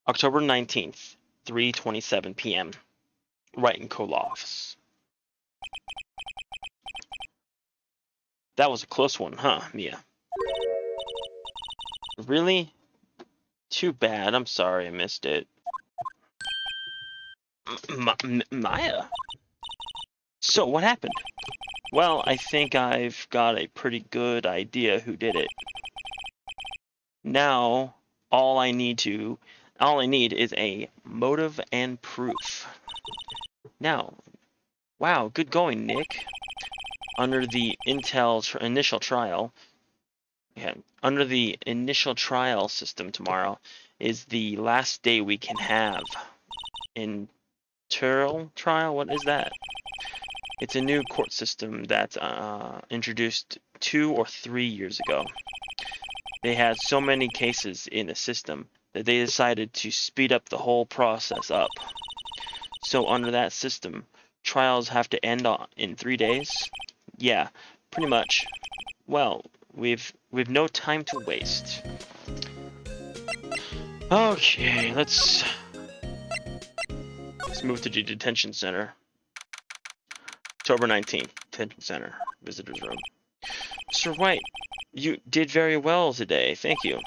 October 19th, 3:27 p.m. Wright and Kolof's. That was a close one, huh, Mia? Really? Too bad. I'm sorry I missed it. Maya? So, what happened? Well, I think I've got a pretty good idea who did it. Now, all I need is a motive and proof. Now, wow, good going, Nick. Under the initial trial, under the initial trial system tomorrow is the last day we can have. Internal trial? What is that? It's a new court system that's introduced 2 or 3 years ago. They had so many cases in the system that they decided to speed up the whole process up. So under that system, trials have to end in 3 days? Yeah, pretty much. Well, we've no time to waste. Okay, let's move to the detention center. October 19th, detention center, visitor's room. Mr. White, you did very well today, thank you.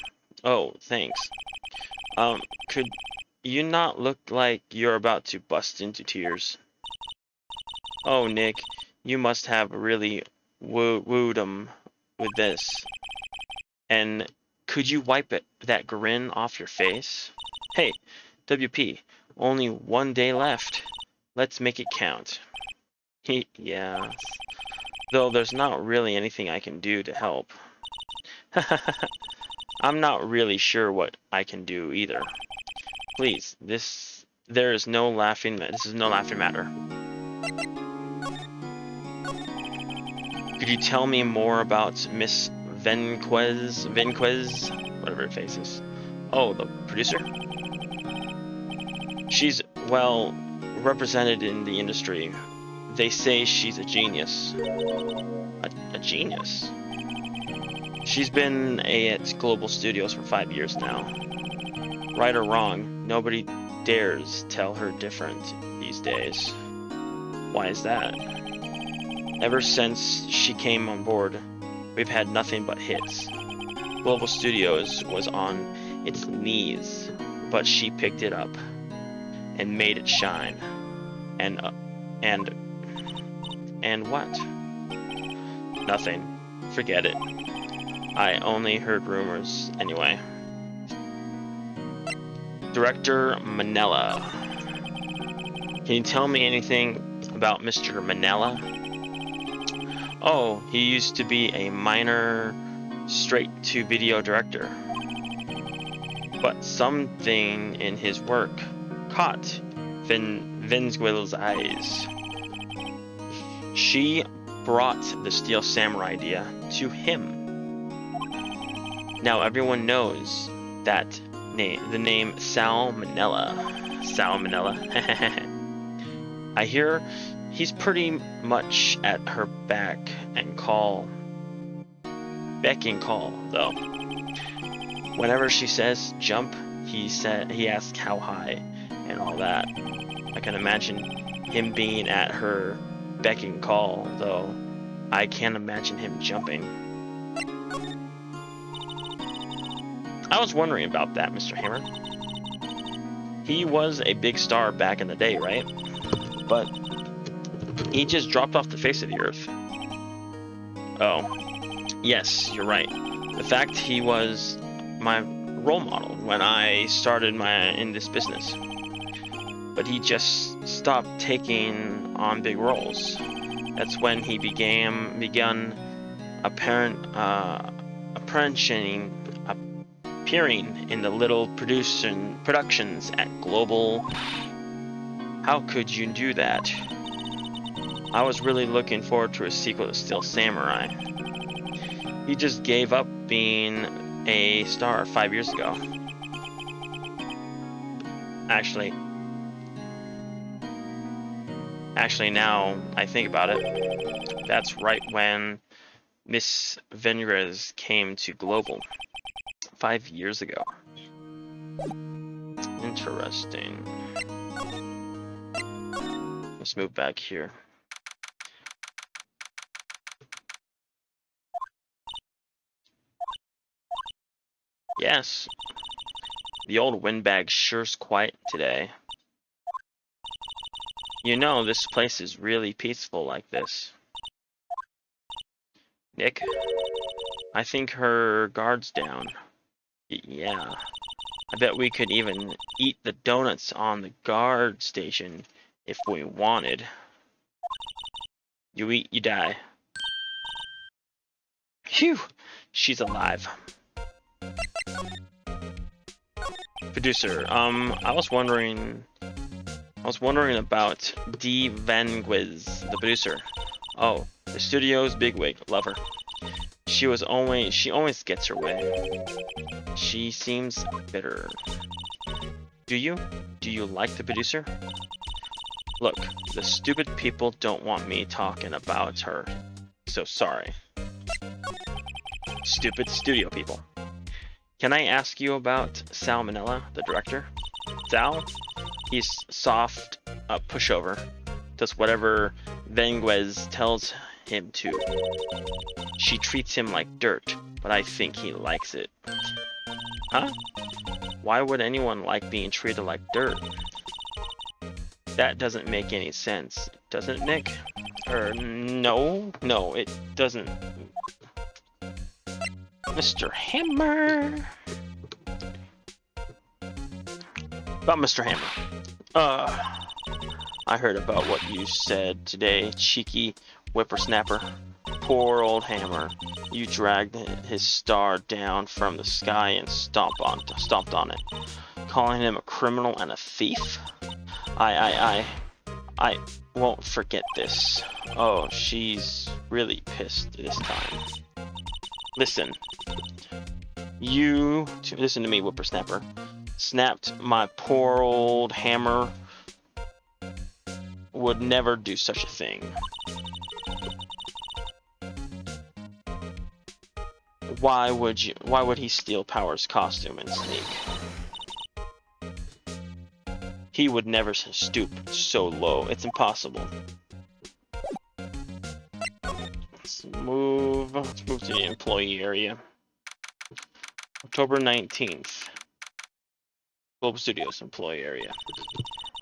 Oh, thanks. Could you not look like you're about to bust into tears? Oh, Nick, you must have really wooed 'em with this. And could you wipe that grin off your face? Hey, WP, only 1 day left. Let's make it count. Yes. Though there's not really anything I can do to help. I'm not really sure what I can do either. Please, this is no laughing matter. Could you tell me more about Miss Venquez, whatever her face is? Oh, the producer? She's, well, represented in the industry. They say she's a genius. A genius? She's been at Global Studios for 5 years now. Right or wrong, nobody dares tell her different these days. Why is that? Ever since she came on board, we've had nothing but hits. Global Studios was on its knees, but she picked it up and made it shine. And what? Nothing. Forget it. I only heard rumors anyway. Director Manella. Can you tell me anything about Mr. Manella? Oh, he used to be a minor straight-to-video director. But something in his work caught Vinzwill's eyes. She brought the Steel Samurai idea to him. Now everyone knows that the name Sal Manella. Sal Manella. I hear he's pretty much at her beck and call, though. Whenever she says jump, he asks how high and all that. I can imagine him being at her beck and call, though I can't imagine him jumping. I was wondering about that, Mr. Hammer. He was a big star back in the day, right? But he just dropped off the face of the earth. Oh, yes, you're right. The fact he was my role model when I started in this business. But he just stopped taking on big roles. That's when he began appearing in the little productions at Global. How could you do that? I was really looking forward to a sequel to Steel Samurai. He just gave up being a star 5 years ago. Actually, now I think about it, that's right when Miss Venrez came to Global 5 years ago. Interesting. Let's move back here. Yes. The old windbag sure's quiet today. You know, this place is really peaceful like this. Nick? I think her guard's down. Yeah. I bet we could even eat the donuts on the guard station if we wanted. You eat, you die. Phew! She's alive. Producer, I was wondering about Dee Van Quiz, the producer. Oh, the studio's bigwig. Love her. She always gets her way. She seems bitter. Do you like the producer? Look, the stupid people don't want me talking about her. So sorry. Stupid studio people. Can I ask you about Salmonella, the director? Sal? He's soft, a pushover. Does whatever Venguez tells him to. She treats him like dirt, but I think he likes it. Huh? Why would anyone like being treated like dirt? That doesn't make any sense, does it, Nick? No, it doesn't. Mr. Hammer. About Mr. Hammer. I heard about what you said today, cheeky whippersnapper. Poor old Hammer. You dragged his star down from the sky and stomped on it, calling him a criminal and a thief. I won't forget this. Oh, she's really pissed this time. Listen to me, whippersnapper. Snapped my poor old Hammer would never do such a thing. Why would he steal Power's costume and sneak? He would never stoop so low. It's impossible. Let's move to the employee area. October 19th. Global Studios employee area.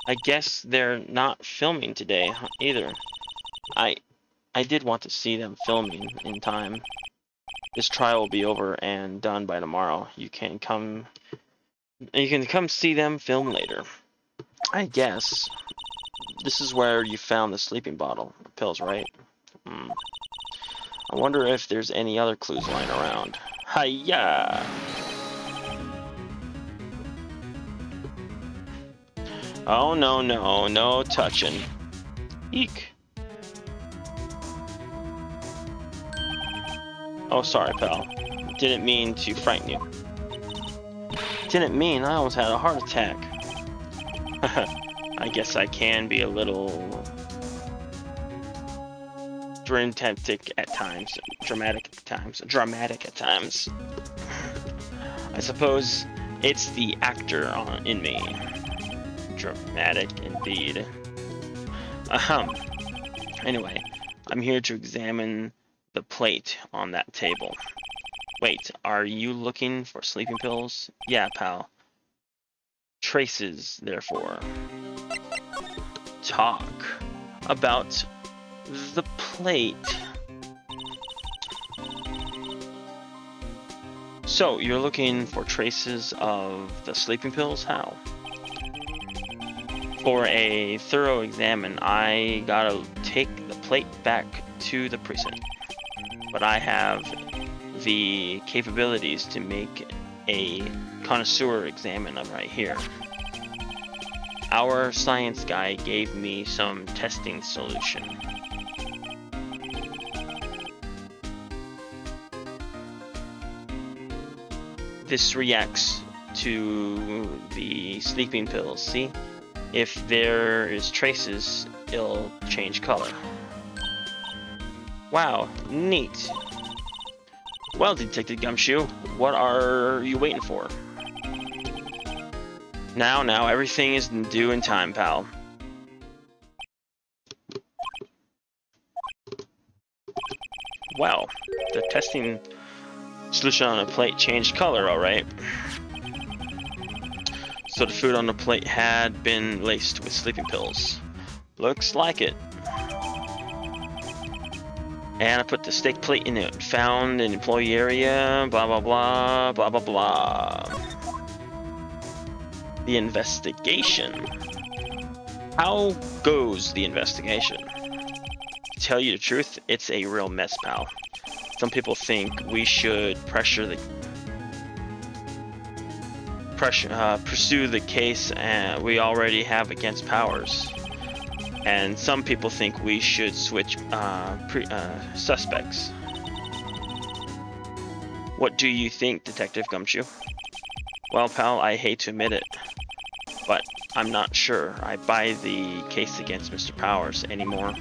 I guess they're not filming today either. I did want to see them filming in time. This trial will be over and done by tomorrow. You can come see them film later. I guess. This is where you found the sleeping bottle. Pills, right? I wonder if there's any other clues lying around. Hiya! Oh no touching. Eek. Oh, sorry, pal. Didn't mean to frighten you. Didn't mean I almost had a heart attack. I guess I can be a little dramatic at times. I suppose it's the actor in me. Dramatic indeed. Anyway, I'm here to examine the plate on that table. Wait, are you looking for sleeping pills? Yeah, pal. Traces, therefore. Talk about the plate. So, you're looking for traces of the sleeping pills? How? For a thorough examine, I gotta take the plate back to the precinct. But I have the capabilities to make a connoisseur examine of right here. Our science guy gave me some testing solution. This reacts to the sleeping pills, see? If there is traces, it'll change color. Wow, neat. Well, Detective Gumshoe, what are you waiting for? Now, everything is due in time, pal. Wow, the testing solution on the plate changed color, alright. So the food on the plate had been laced with sleeping pills. Looks like it. And I put the steak plate in it. Found in employee area, blah blah blah, blah blah blah. The investigation. How goes the investigation? To tell you the truth, it's a real mess, pal. Some people think we should pursue the case we already have against Powers. And some people think we should switch suspects. What do you think, Detective Gumshoe? Well, pal, I hate to admit it, but I'm not sure I buy the case against Mr. Powers anymore.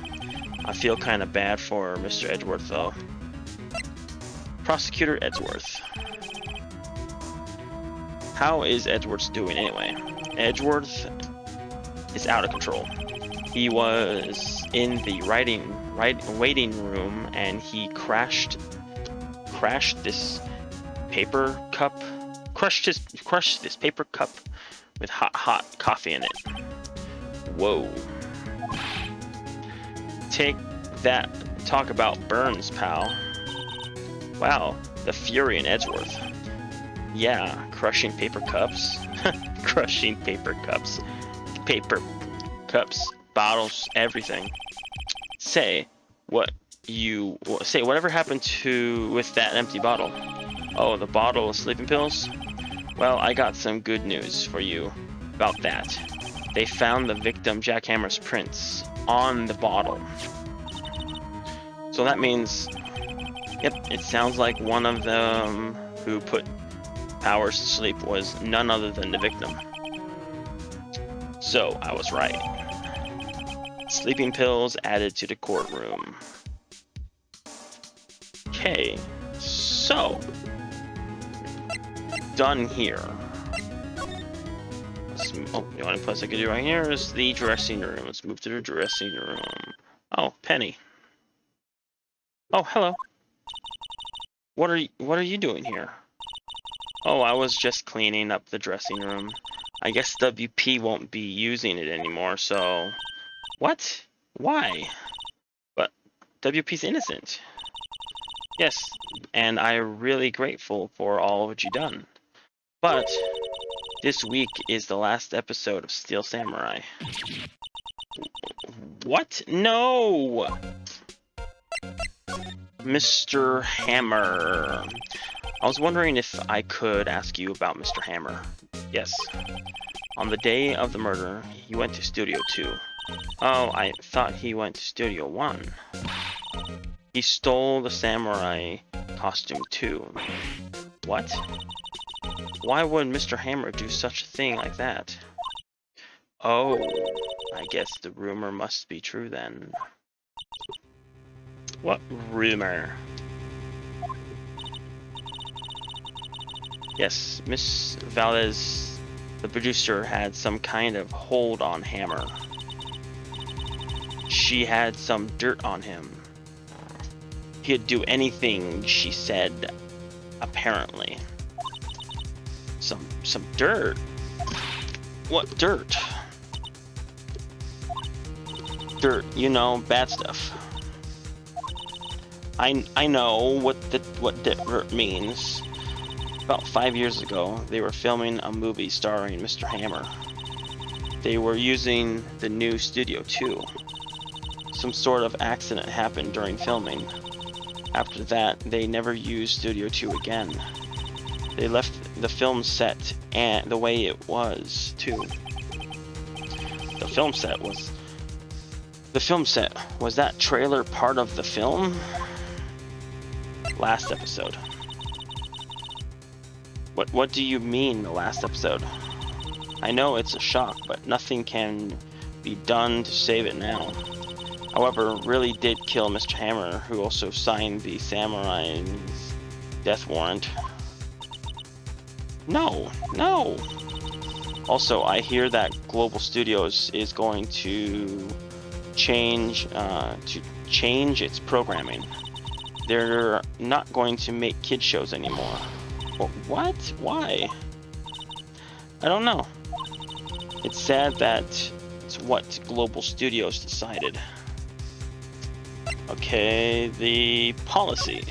I feel kind of bad for Mr. Edgeworth, though. Prosecutor Edgeworth. How is Edgeworth doing anyway? Edgeworth is out of control. He was in the waiting room and he crushed this paper cup with hot coffee in it. Whoa. Take that. Talk about burns, pal. Wow, the fury in Edgeworth. Yeah, crushing paper cups. Crushing paper cups. Paper cups, bottles, everything. Say whatever happened with that empty bottle? Oh, the bottle of sleeping pills? Well, I got some good news for you about that. They found the victim Jackhammer's prints on the bottle. So that means, yep, it sounds like one of them who put Powers to sleep was none other than the victim. So I was right. Sleeping pills added to the courtroom. Okay, so done here. The only place I could do right here is the dressing room. Let's move to the dressing room. Oh, Penny. Oh, hello. What are you doing here? Oh, I was just cleaning up the dressing room. I guess WP won't be using it anymore, so... What? Why? But WP's innocent. Yes, and I'm really grateful for all what you've done. But this week is the last episode of Steel Samurai. What? No! Mr. Hammer. I was wondering if I could ask you about Mr. Hammer. Yes. On the day of the murder, he went to Studio 2. Oh, I thought he went to Studio 1. He stole the samurai costume too. What? Why would Mr. Hammer do such a thing like that? Oh, I guess the rumor must be true then. What rumor? Yes, Miss Valdez, the producer, had some kind of hold on Hammer. She had some dirt on him. He'd do anything, she said, apparently. Some dirt? What dirt? Dirt, you know, bad stuff. I know what dirt means. About 5 years ago, they were filming a movie starring Mr. Hammer. They were using the new Studio 2. Some sort of accident happened during filming. After that, they never used Studio 2 again. They left the film set and the way it was, too. The film set, was that trailer part of the film? Last episode. What do you mean, the last episode? I know it's a shock, but nothing can be done to save it now. However, really did kill Mr. Hammer, who also signed the samurai's death warrant. No! Also, I hear that Global Studios is going to change its programming. They're not going to make kid shows anymore. What? Why? I don't know. It's sad that it's what Global Studios decided. Okay, the policy.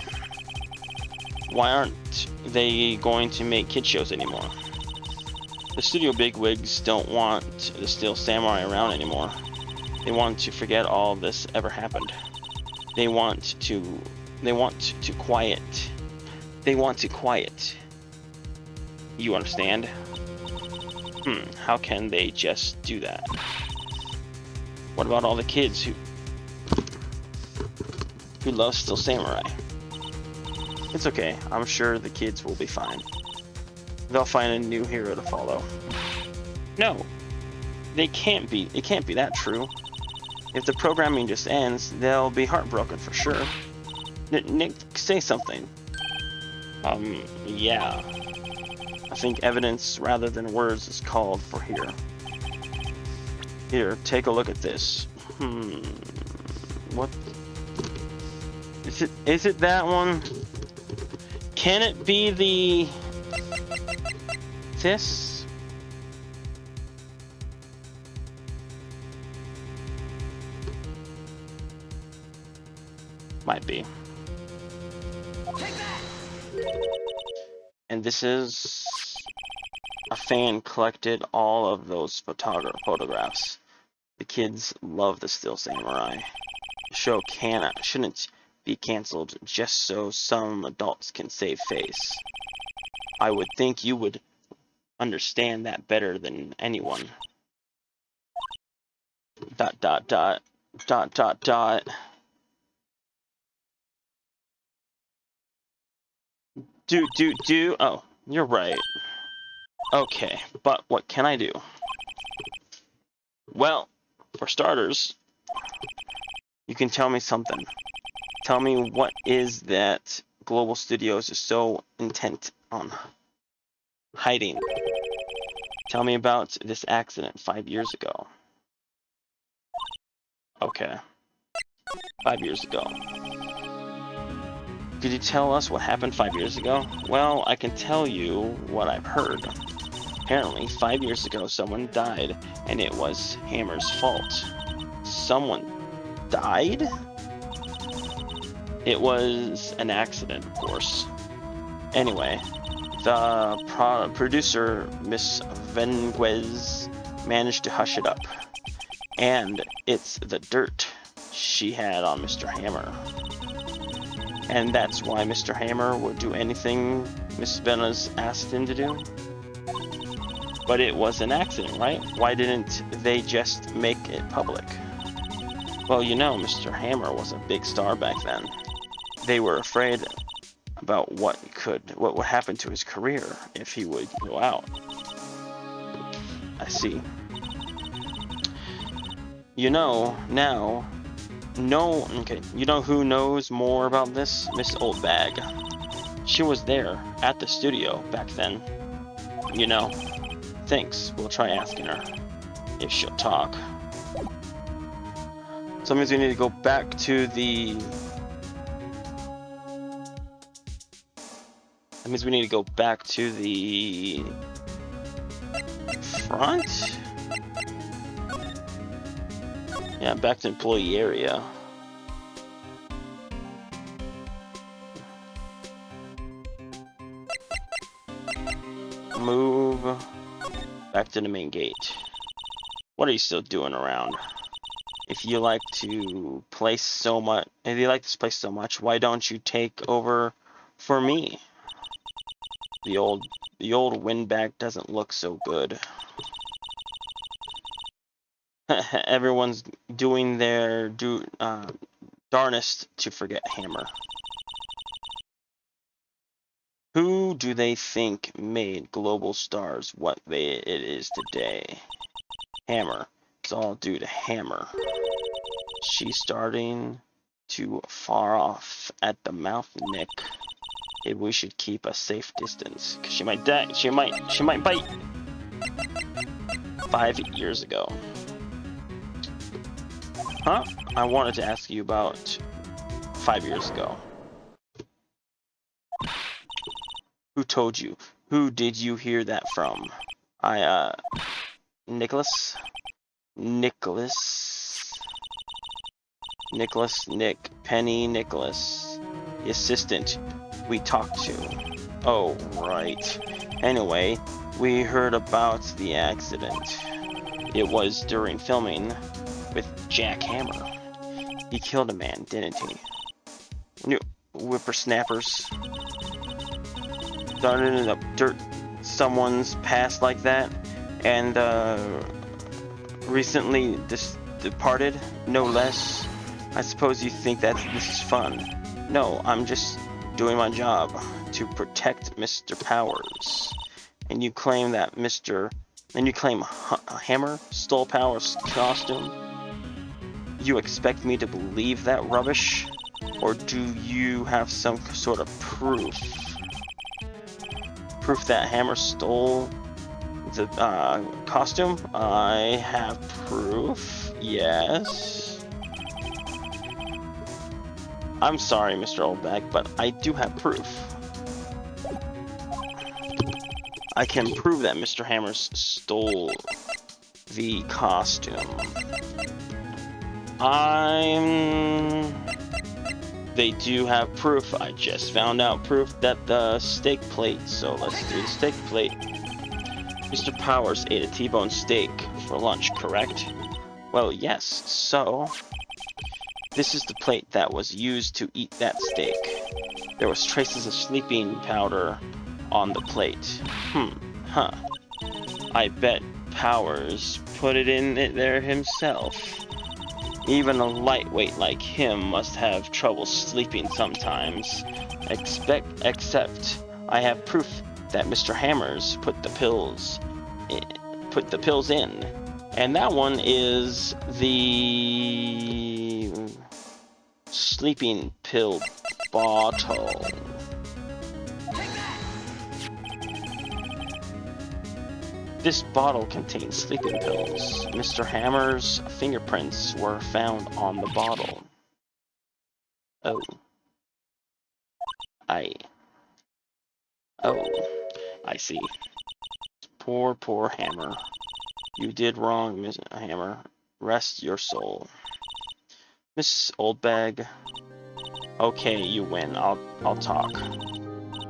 Why aren't they going to make kid shows anymore? The studio bigwigs don't want the Steel Samurai around anymore. They want to forget all this ever happened. They want to quiet. They want to quiet. You understand? How can they just do that? What about all the kids who love Steel Samurai? It's okay. I'm sure the kids will be fine. They'll find a new hero to follow. No, they can't be. It can't be that true. If the programming just ends, they'll be heartbroken for sure. Nick, say something. Yeah. I think evidence rather than words is called for here. Here, take a look at this. What? Is it that one? Can it be this? Might be. And this is a fan collected all of those photographs. The kids love the Steel Samurai. The show shouldn't be cancelled just so some adults can save face. I would think you would understand that better than anyone. ... Oh, you're right. Okay, but what can I do? Well, for starters, you can tell me something. Tell me what is that Global Studios is so intent on hiding. Tell me about this accident 5 years ago. Okay. 5 years ago. Could you tell us what happened 5 years ago? Well, I can tell you what I've heard. Apparently, 5 years ago, someone died, and it was Hammer's fault. Someone died? It was an accident, of course. Anyway, the producer, Miss Venguez, managed to hush it up. And it's the dirt she had on Mr. Hammer. And that's why Mr. Hammer would do anything Miss Venus asked him to do? But it was an accident, right? Why didn't they just make it public? Well, you know, Mr. Hammer was a big star back then. They were afraid about what would happen to his career if he would go out. I see. You know, now, you know who knows more about this? Miss Oldbag. She was there, at the studio, back then. You know. Thanks, we'll try asking her. If she'll talk. So that means we need to go back to the... That means we need to go back to the... front? Yeah, back to employee area. Move back to the main gate. What are you still doing around? If you like to play so much, if you like this place so much, why don't you take over for me? The old windbag doesn't look so good. Everyone's doing their darnest to forget Hammer. Who do they think made Global Stars what it is today? Hammer. It's all due to Hammer. She's starting to far off at the mouth, Nick. Maybe we should keep a safe distance, 'cause she might die. She might bite. 5 years ago. Huh? I wanted to ask you about 5 years ago. Who told you? Who did you hear that from? Nicholas? Nick, Penny, Nicholas. The assistant we talked to. Oh, right. Anyway, we heard about the accident. It was during filming with Jack Hammer. He killed a man, didn't he? New whippersnappers started in the dirt someone's past like that, and recently departed, no less. I suppose you think that this is fun. No, I'm just doing my job to protect Mr. Powers. And you claim that Hammer stole Powers' costume? You expect me to believe that rubbish? Or do you have some sort of proof? Proof that Hammer stole the costume? I have proof, yes. I'm sorry, Mr. Oldbag, but I do have proof. I can prove that Mr. Hammers stole the costume. They do have proof. I just found out proof that the steak plate, so let's do the steak plate. Mr. Powers ate a T-bone steak for lunch, correct? Well, yes, so this is the plate that was used to eat that steak. There was traces of sleeping powder on the plate. Huh. I bet Powers put it in there himself. Even a lightweight like him must have trouble sleeping sometimes. Except I have proof that Mr. Hammers put the pills in. And that one is the sleeping pill bottle. This bottle contains sleeping pills. Mr. Hammer's fingerprints were found on the bottle. Oh, I see. Poor Hammer. You did wrong, Miss Hammer. Rest your soul. Miss Oldbag. Okay, you win. I'll talk.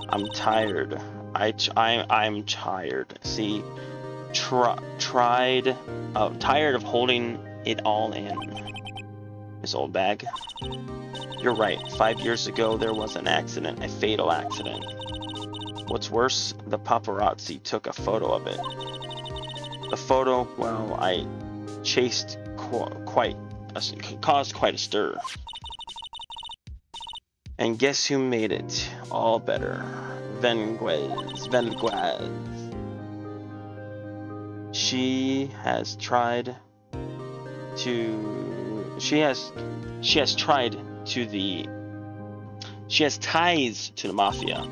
I'm tired. I'm tired. See, tired of holding it all in. Miss Oldbag. You're right. 5 years ago, there was an accident, a fatal accident. What's worse, the paparazzi took a photo of it. The photo, well, I chased caused quite a stir. And guess who made it all better? Veneguez. She has ties to the mafia.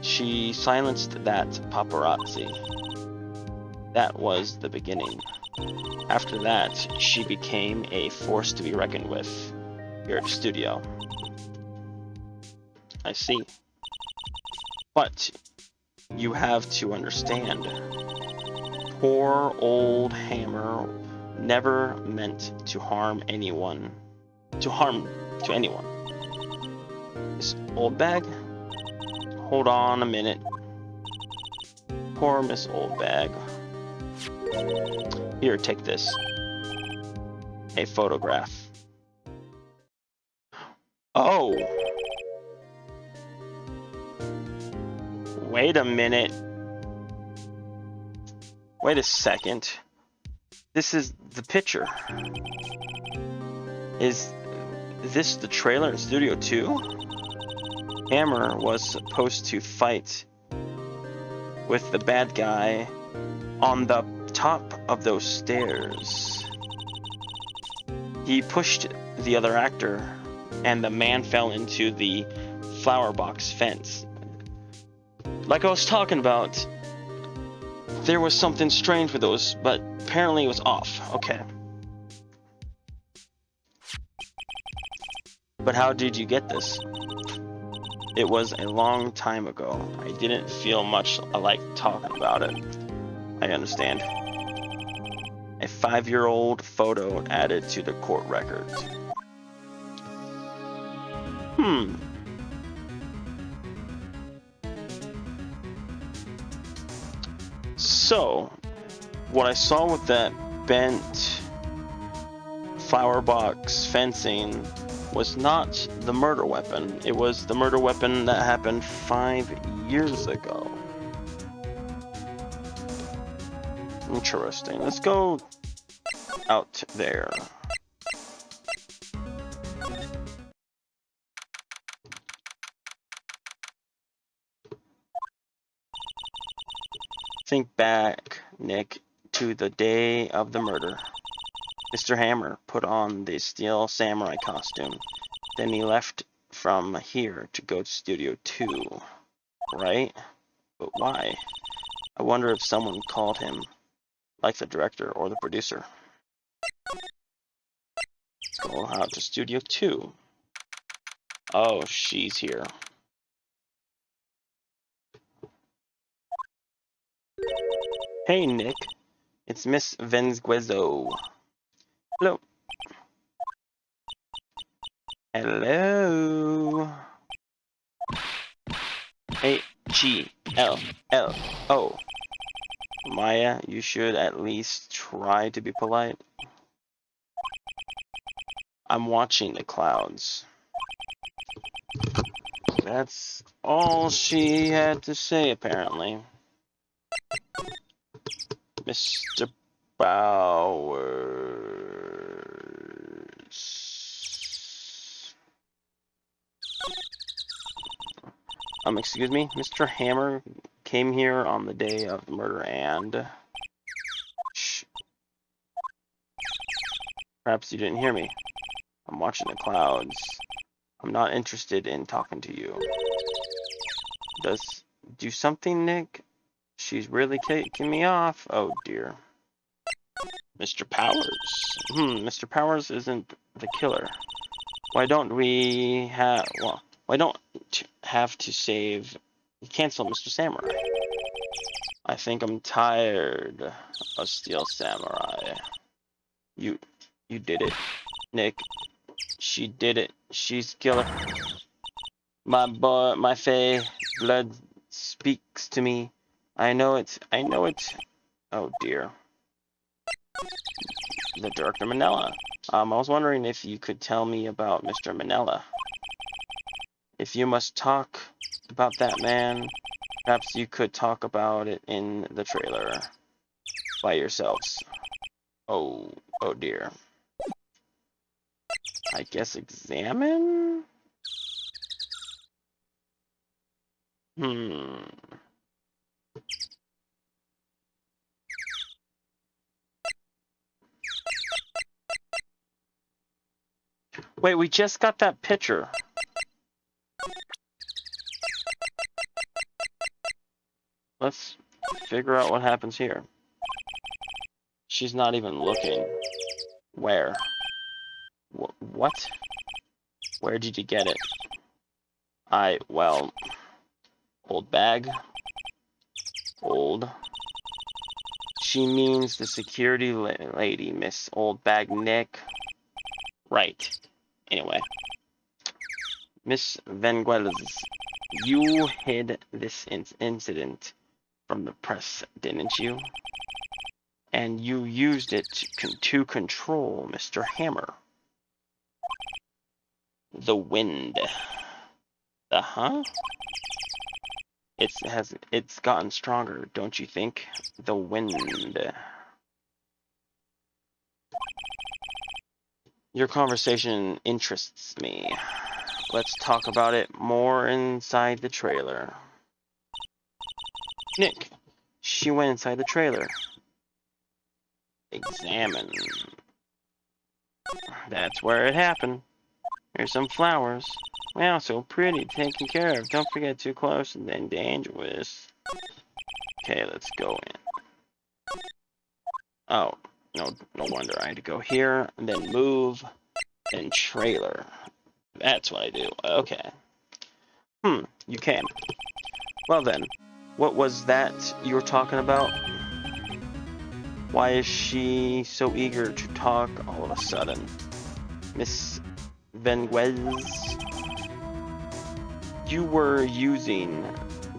She silenced that paparazzi. That was the beginning. After that, she became a force to be reckoned with here at the studio. I see. But you have to understand, poor old Hammer never meant to harm anyone. Miss Oldbag? Hold on a minute. Poor Miss Oldbag. Here, take this. A photograph. Oh! Wait a minute. Wait a second. This is the picture. Is this the trailer in Studio 2? Hammer was supposed to fight with the bad guy on the top of those stairs. He pushed the other actor, and the man fell into the flower box fence. Like I was talking about, There was something strange with those, but apparently it was off. Okay. But how did you get this? It was a long time ago. I didn't feel much like talking about it. I understand. A 5-year-old photo added to the court records. So, what I saw with that bent flower box fencing was not the murder weapon. It was the murder weapon that happened 5 years ago. Interesting. Let's go out there. Think back, Nick, to the day of the murder. Mr. Hammer put on the steel samurai costume. Then he left from here to go to Studio 2, right? But why? I wonder if someone called him, like the director or the producer. Let's go out to Studio 2. Oh, she's here. Hey, Nick. It's Miss Venzguezzo. Hello. Hello. H-G-L-L-O. Maya, you should at least try to be polite. I'm watching the clouds. That's all she had to say, apparently. Mr. Bowers. Excuse me? Mr. Hammer came here on the day of the murder and... Shh. Perhaps you didn't hear me. I'm watching the clouds. I'm not interested in talking to you. Do something, Nick? She's really kicking me off. Oh, dear. Mr. Powers. Mr. Powers isn't the killer. Why don't we have... Well, why don't have to cancel Mr. Samurai? I think I'm tired of Steel Samurai. You did it, Nick. She did it. She's killer. My boy, my fae blood speaks to me. I know it. Oh dear. The Director Manella. I was wondering if you could tell me about Mr. Manella. If you must talk about that man, perhaps you could talk about it in the trailer by yourselves. Oh dear. I guess examine? Wait, we just got that picture. Let's figure out what happens here. She's not even looking. Where? What? Where did you get it? Well, old bag. Old. She means the security lady, Miss Old Bag Nick. Right. Anyway. Miss Vanguelis, you hid this incident from the press, didn't you? And you used it to control Mr. Hammer. The wind. Huh? It's gotten stronger, don't you think? The wind. Your conversation interests me. Let's talk about it more inside the trailer. Nick, she went inside the trailer. Examine. That's where it happened. Here's some flowers. Wow, so pretty, taken care of. Don't forget too close and then dangerous. Okay, let's go in. Oh, no wonder. I had to go here, and then move, then trailer. That's what I do. Okay. You came. Well then, what was that you were talking about? Why is she so eager to talk all of a sudden? Miss Venuez, you were using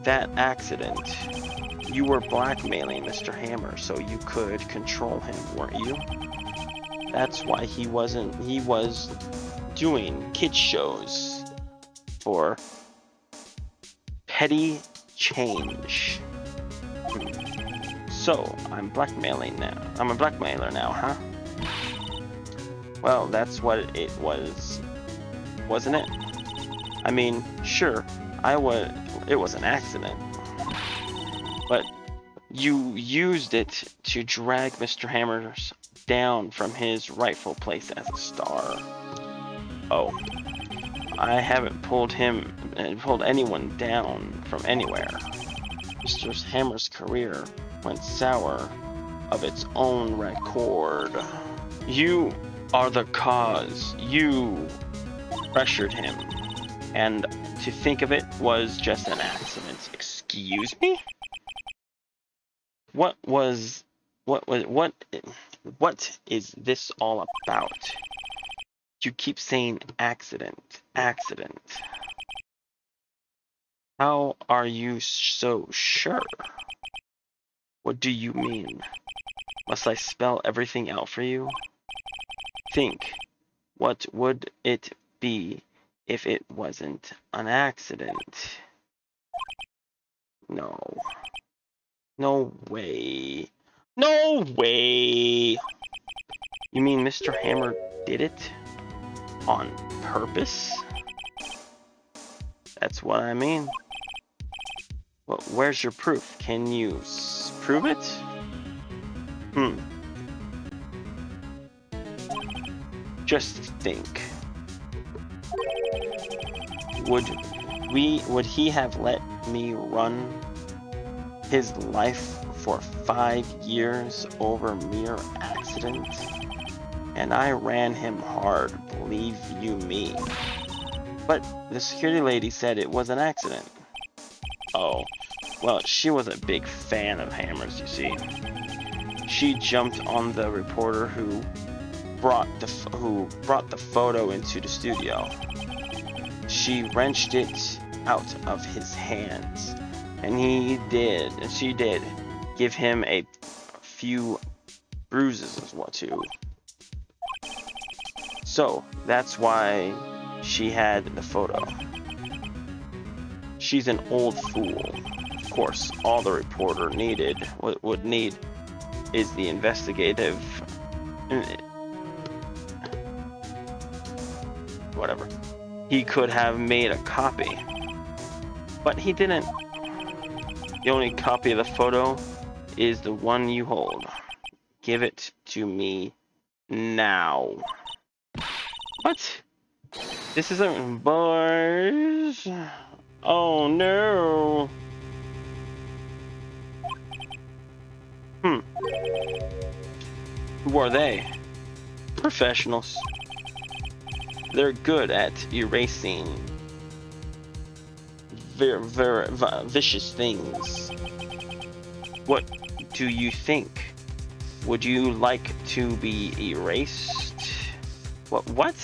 that accident. You were blackmailing Mr. Hammer so you could control him, weren't you? That's why he was doing kids shows for petty change. So, I'm blackmailing now. I'm a blackmailer now, huh? Well, that's what it was, wasn't it? I mean, sure, it was an accident. But you used it to drag Mr. Hammers down from his rightful place as a star. Oh, I haven't pulled anyone down from anywhere. Mr. Hammer's career went sour of its own accord. You are the cause. You pressured him. And to think of it was just an accident. Excuse me? What is this all about? You keep saying accident. How are you so sure? What do you mean? Must I spell everything out for you? Think, what would it be if it wasn't an accident? No. No way. No way! You mean Mr. Hammer did it? On purpose? That's what I mean. Well, where's your proof? Can you prove it? Just think. Would he have let me run his life for 5 years over mere accident? And I ran him hard, believe you me. But the security lady said it was an accident. Oh, well, she was a big fan of Hammers, you see. She jumped on the reporter who brought the photo into the studio. She wrenched it out of his hands, and she did give him a few bruises as well too. So that's why she had the photo. She's an old fool. Of course, all the reporter would need is the investigative whatever. He could have made a copy, but he didn't. The only copy of the photo is the one you hold. Give it to me now. What? This isn't boys. Oh no. Who are they? Professionals. They're good at erasing very vicious things. What do you think? Would you like to be erased? What?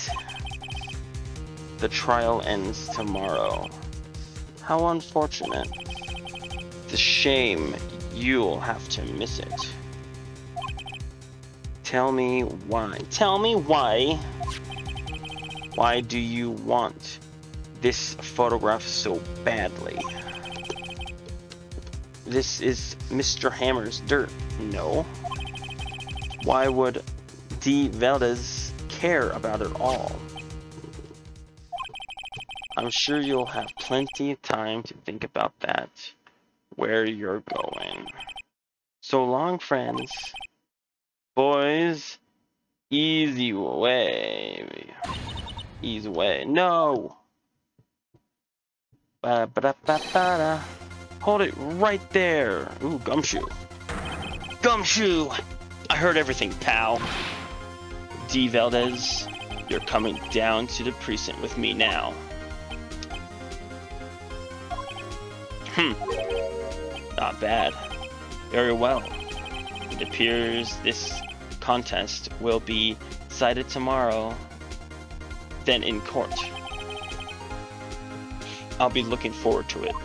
The trial ends tomorrow. How unfortunate. It's a shame you'll have to miss it. Tell me why. Tell me why. Why do you want this photograph so badly? This is Mr. Hammer's dirt. No. Why would D. Valdez care about it all? I'm sure you'll have plenty of time to think about that, where you're going. So long, friends. Boys, easy way. Easy way. No! Hold it right there. Ooh, gumshoe. Gumshoe! I heard everything, pal. D. Valdez, you're coming down to the precinct with me now. Not bad. Very well. It appears this contest will be decided tomorrow, then in court. I'll be looking forward to it.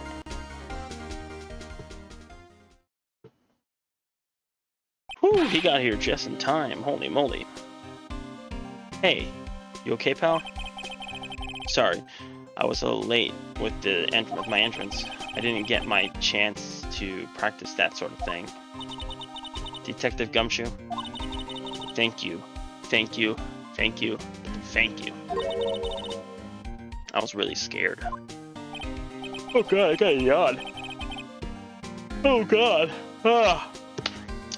Whew, he got here just in time. Holy moly. Hey, you okay, pal? Sorry, I was a little late with my entrance. I didn't get my chance to practice that sort of thing. Detective Gumshoe, thank you, thank you, thank you, thank you. I was really scared. Oh god, I got a yawn. Oh god. Ah.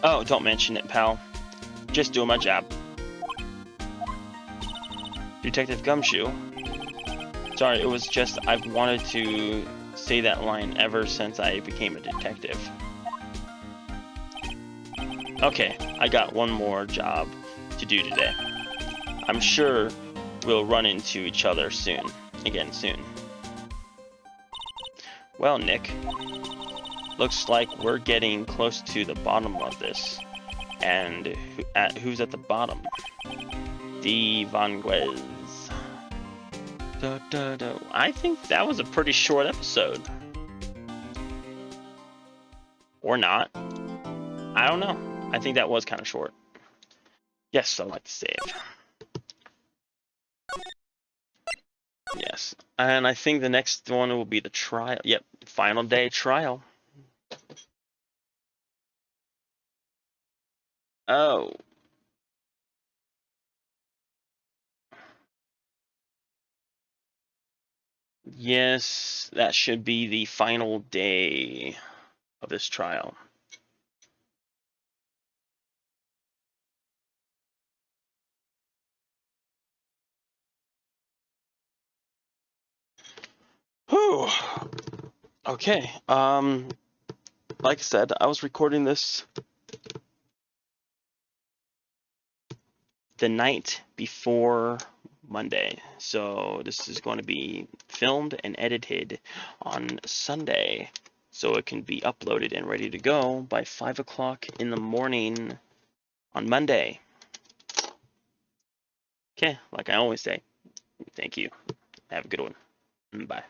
Oh, don't mention it, pal. Just doing my job. Detective Gumshoe. Sorry, it was just I've wanted to say that line ever since I became a detective. Okay, I got one more job to do today. I'm sure we'll run into each other soon. Again, soon. Well, Nick, looks like we're getting close to the bottom of this. And who's at the bottom? The Vanguez. I think that was a pretty short episode. Or not. I don't know. I think that was kind of short. Yes, I like to save. Yes. And I think the next one will be the trial. Yep, final day trial. Oh. Yes, that should be the final day of this trial. Whew. Okay. Like I said, I was recording this the night before Monday. So this is going to be filmed and edited on Sunday. So it can be uploaded and ready to go by 5 o'clock in the morning on Monday. Okay, like I always say, thank you. Have a good one. Bye.